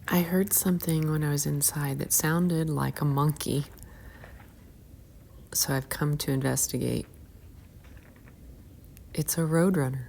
I heard something when I was inside that sounded like a monkey, so I've come to investigate. It's a roadrunner.